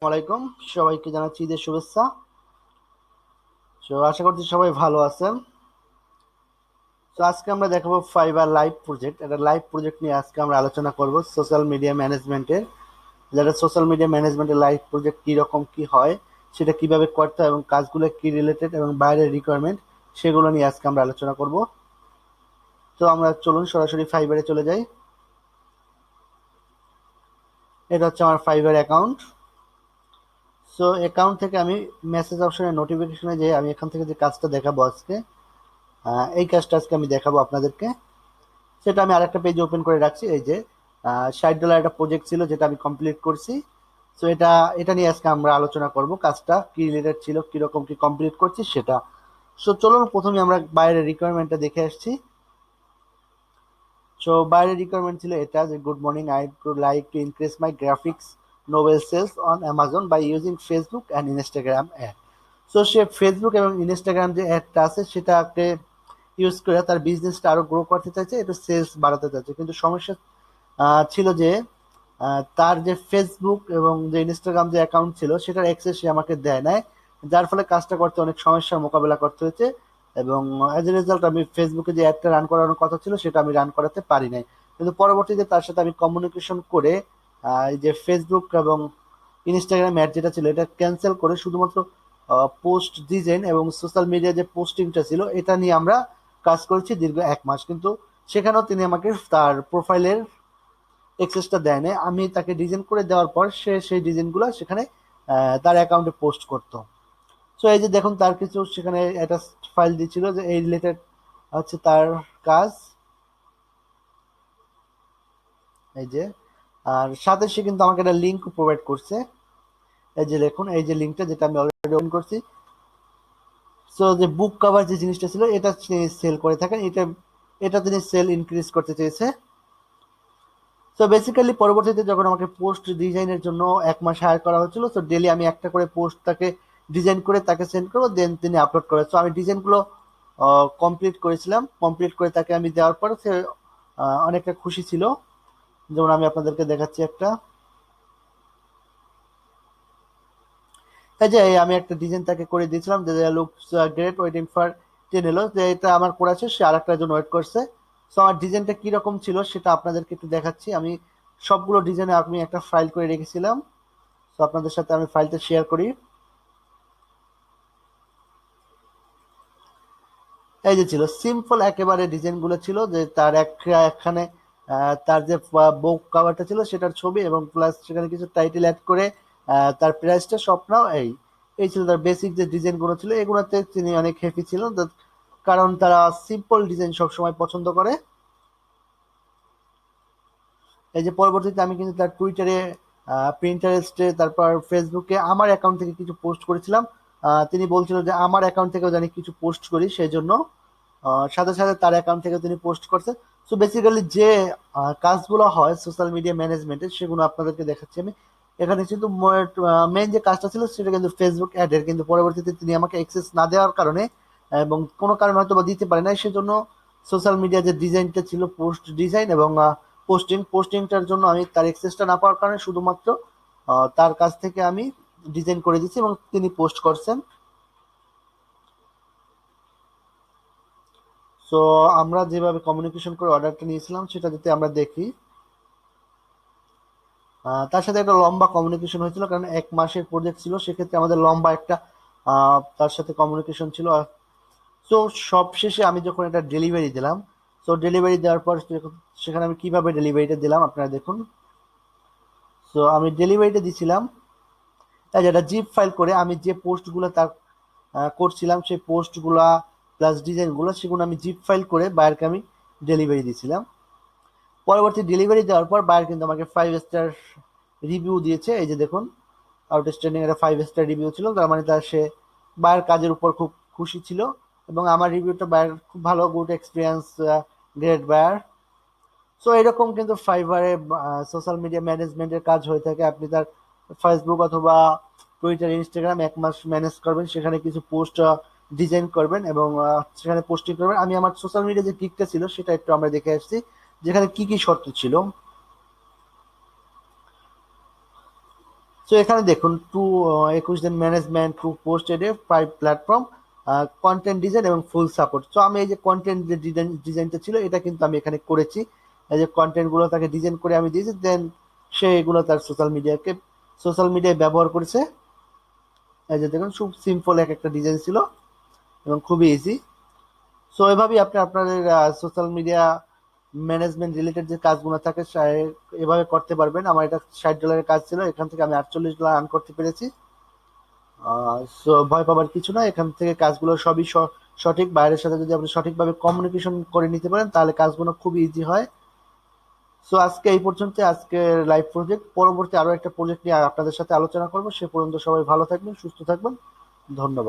ওয়ালাইকুম, সবাইকে জানাচ্ছি ঈদের শুভেচ্ছা। তো আশা করছি সবাই ভালো আছেন। তো আজকে আমরা দেখাবো ফাইবার লাইভ প্রজেক্ট। একটা লাইভ প্রজেক্ট নিয়ে আজকে আমরা আলোচনা করব সোশ্যাল মিডিয়া ম্যানেজমেন্টের। যেটা সোশ্যাল মিডিয়া ম্যানেজমেন্টের লাইভ প্রজেক্ট কি রকম কি হয়, সেটা কিভাবে করতে হয় এবং কাজগুলো কি রিলেটেড এবং বাইরের রিকোয়ারমেন্ট, সেগুলো নিয়ে আজকে আমরা আলোচনা করব। তো আমরা চলুন সরাসরি ফাইবারে চলে যাই। এটা হচ্ছে আমার ফাইবার অ্যাকাউন্ট। সো অ্যাকাউন্ট থেকে আমি মেসেজ অপশনে নোটিফিকেশনে যে আমি এখান থেকে যে কাজটা দেখাবো আজকে, এই কাজটা আজকে আমি দেখাবো আপনাদেরকে। সেটা আমি আরেকটা পেজ ওপেন করে রাখছি। এই যে $60 একটা প্রজেক্ট ছিল যেটা আমি কমপ্লিট করছি। তো এটা এটা নিয়ে আজকে আমরা আলোচনা করব, কাজটা কি রিলেটেড ছিল, কিরকম কি কমপ্লিট করছি সেটা। সো চলুন প্রথমে আমরা বাইরের রিকোয়ারমেন্টটা দেখে আসছি। সো বাইরের রিকোয়ারমেন্ট ছিল এটা যে, good morning, I would like to increase my graphics novel sales on Amazon by using Facebook and Instagram ad. So সে ফেসবুক এবং ইনস্টাগ্রাম যে অ্যাডটা আছে সেটাকে ইউজ করে তার বিজনেসটা আরো গ্রো করতে চাইছে, একটু সেলস বাড়াতে চাইছে। কিন্তু সমস্যা ছিল যে তার যে ফেসবুক এবং যে ইনস্টাগ্রাম যে অ্যাকাউন্ট ছিল সেটার অ্যাক্সেস সে আমাকে দেয় নাই, যার ফলে কাজটা করতে অনেক সমস্যার মোকাবেলা করতে হয়েছে। এবং অ্যাজ এ রেজাল্ট আমি ফেসবুকে যে অ্যাডটা রান করানোর কথা ছিল সেটা আমি রান করাতে পারি নাই। কিন্তু পরবর্তীতে তার সাথে আমি কমিউনিকেশন করে এই যে ফেসবুক এবং ইনস্টাগ্রাম অ্যাড যেটা ছিল এটা ক্যান্সেল করে শুধুমাত্র পোস্ট ডিজাইন এবং সোশ্যাল মিডিয়া যে পোস্টিংটা ছিল এটা নিয়ে আমরা কাজ করেছি দীর্ঘ 1 মাস। কিন্তু সেখানেও তিনি আমাকে তার প্রোফাইলের এক্সেসটা দেয় না, আমি তাকে ডিজাইন করে দেওয়ার পর সে সেই ডিজাইনগুলো সেখানে তার অ্যাকাউন্টে পোস্ট করতো। সো এই যে দেখুন তার কিছু সেখানে একটা ফাইল দিয়েছিল যে এই রিলেটেড হচ্ছে তার কাজ। এই যে আর সাথে সে কিন্তু আমাকে একটা লিঙ্ক প্রোভাইড করছে। এই যে দেখুন এই যে লিঙ্কটা যেটা আমি অলরেডি ওপেন করছি। সো যে বুক কভার যে জিনিসটা ছিল এটা তিনি সেল করে থাকেন, এটা এটা তিনি সেল ইনক্রিজ করতে চেয়েছে। তো বেসিক্যালি পরবর্তীতে যখন আমাকে পোস্ট ডিজাইনের জন্য 1 মাস হায়ার করা হচ্ছিল, তো ডেলি আমি একটা করে পোস্ট তাকে ডিজাইন করে তাকে সেন্ড করবো, দেন তিনি আপলোড করে। তো আমি ডিজাইনগুলো কমপ্লিট করেছিলাম, কমপ্লিট করে তাকে আমি দেওয়ার পর সে অনেকটা খুশি ছিল। যেমন আমি আপনাদেরকে দেখাচ্ছি একটা। এই যে আমি একটা ডিজাইন তাকে করে দিয়েছিলাম যে লুকস গ্রেট ওয়েটিং ফর 10 এলো, যে এটা আমার করা আছে, সে আরেকটার জন্য ওয়েট করছে। সো আমার ডিজাইনটা কিরকম ছিল সেটা আপনাদেরকে একটু দেখাচ্ছি। আমি সবগুলো ডিজাইনে আমি একটা ফাইল করে রেখেছিলাম। তো আপনাদের সাথে আমি ফাইলটা শেয়ার করি। এই যে ছিল সিম্পল একেবারে ডিজাইন গুলো ছিল, যে তার একখানে তার যে বুক কভারটা ছিল সেটার ছবি এবং প্লাস সেখানে কিছু টাইটেল অ্যাড করে তার প্রাইসটা স্বপ্ন। এই এই ছিল তার বেসিক যে ডিজাইন গুলো ছিল, এগুলোতে তিনি অনেক হ্যাপি ছিলেন, কারণ তারা সিম্পল ডিজাইন সবসময় পছন্দ করে। এই যে পরবর্তীতে আমি কিন্তু তার টুইটারে, প্রিন্টারেস্টে, তারপর ফেসবুকে আমার অ্যাকাউন্ট থেকে কিছু পোস্ট করেছিলাম। তিনি বলছিল যে আমার অ্যাকাউন্ট থেকেও জানি কিছু পোস্ট করি, সেই জন্য সাথে সাথে তার অ্যাকাউন্ট থেকে তিনি পোস্ট করছে। সো বেসিক্যালি যে কাজগুলো হয় সোশ্যাল মিডিয়া ম্যানেজমেন্টের সেগুলো আপনাদেরকে দেখাচ্ছি আমি এখানে। কিন্তু মেইন যে কাজটা ছিল সেটা কিন্তু ফেসবুক অ্যাডের, কিন্তু পরবর্তীতে তিনি আমাকে অ্যাক্সেস না দেওয়ার কারণে এবং কোনো কারণে হয়তো বা দিতে পারে না, সেজন্য সোশ্যাল মিডিয়া যে ডিজাইনটা ছিল পোস্ট ডিজাইন এবং পোস্টিংটার জন্য আমি তার অ্যাক্সেসটা না পাওয়ার কারণে শুধুমাত্র তার কাছ থেকে আমি ডিজাইন করে দিচ্ছি এবং তিনি পোস্ট করছেন। সো আমরা যেভাবে কমিউনিকেশন করে অর্ডারটা নিয়েছিলাম সেটা যদি আমরা দেখি, তার সাথে একটা লম্বা কমিউনিকেশন হয়েছিল, কারণ 1 মাসের প্রজেক্ট ছিল, সেক্ষেত্রে আমাদের লম্বা একটা তার সাথে কমিউনিকেশন ছিল। তো সব শেষে আমি যখন এটা ডেলিভারি দিলাম, তো ডেলিভারি দেওয়ার পর সেখানে আমি কিভাবে ডেলিভারিটা দিলাম আপনারা দেখুন। তো আমি ডেলিভারিটা দিছিলাম যেটা জিপ ফাইল করে, আমি যে পোস্টগুলো তার করছিলাম সেই পোস্টগুলা প্লাস ডিজাইনগুলো সেগুলো আমি জিপ ফাইল করে বায়ারকে আমি ডেলিভারি দিয়েছিলাম। পরবর্তী ডেলিভারি দেওয়ার পর বায়ার কিন্তু আমাকে 5 স্টার রিভিউ দিয়েছে। এই যে দেখুন আউটস্ট্যান্ডিং একটা 5 স্টার রিভিউ ছিল, তার মানে তার সে বায়ার কাজের উপর খুব খুশি ছিল। এবং আমার রিভিউটা বায়ার খুব ভালো, good experience, great buyer. So এরকম কিন্তু ফাইবারে সোশ্যাল মিডিয়া ম্যানেজমেন্টের কাজ হয়ে থাকে। আপনি তার ফেসবুক অথবা টুইটার, ইনস্টাগ্রাম 1 মাস ম্যানেজ করবেন, সেখানে কিছু পোস্ট ডিজাইন করবেন এবং সেখানে পোস্টিং করবেন। আমি আমার সোশ্যাল মিডিয়া যে গিগটা ছিল সেটা একটু আমরা দেখে আসছি, যেখানে কি কি শর্ত ছিল। সো এখানে দেখুন 21 দিন ম্যানেজমেন্ট, টু পোস্ট এডে, 5 প্ল্যাটফর্ম, কন্টেন্ট ডিজাইন এবং ফুল সাপোর্ট। সো আমি এই যে কন্টেন্ট যে ডিজাইনটা ছিল এটা কিন্তু আমি এখানে করেছি। এই যে কন্টেন্ট গুলো তাকে ডিজাইন করে আমি দিয়েছি, দেন সে এগুলো তার সোশ্যাল মিডিয়ায় ব্যবহার করেছে। এই যে দেখুন খুব সিম্পল এক একটা ডিজাইন ছিল এবং খুবই ইজি। সো এভাবেই আপনি আপনাদের সোশ্যাল মিডিয়া ম্যানেজমেন্ট রিলেটেড যে কাজগুলো থাকে এভাবে করতে পারবেন। আমার এটা $60 কাজ ছিল, এখান থেকে আমি $48 আর্ন করতে পেরেছি। সো ভয় পাবার কিছু না, এখান থেকে কাজগুলো সবই সঠিক। বাইরের সাথে যদি আপনি সঠিকভাবে কমিউনিকেশন করে নিতে পারেন তাহলে কাজগুলো খুবই ইজি হয়। সো আজকে এই পর্যন্ত, আজকে লাইভ প্রজেক্ট। পরবর্তী আরো একটা প্রজেক্ট নিয়ে আপনাদের সাথে আলোচনা করবো। সে পর্যন্ত সবাই ভালো থাকবেন, সুস্থ থাকবেন। ধন্যবাদ।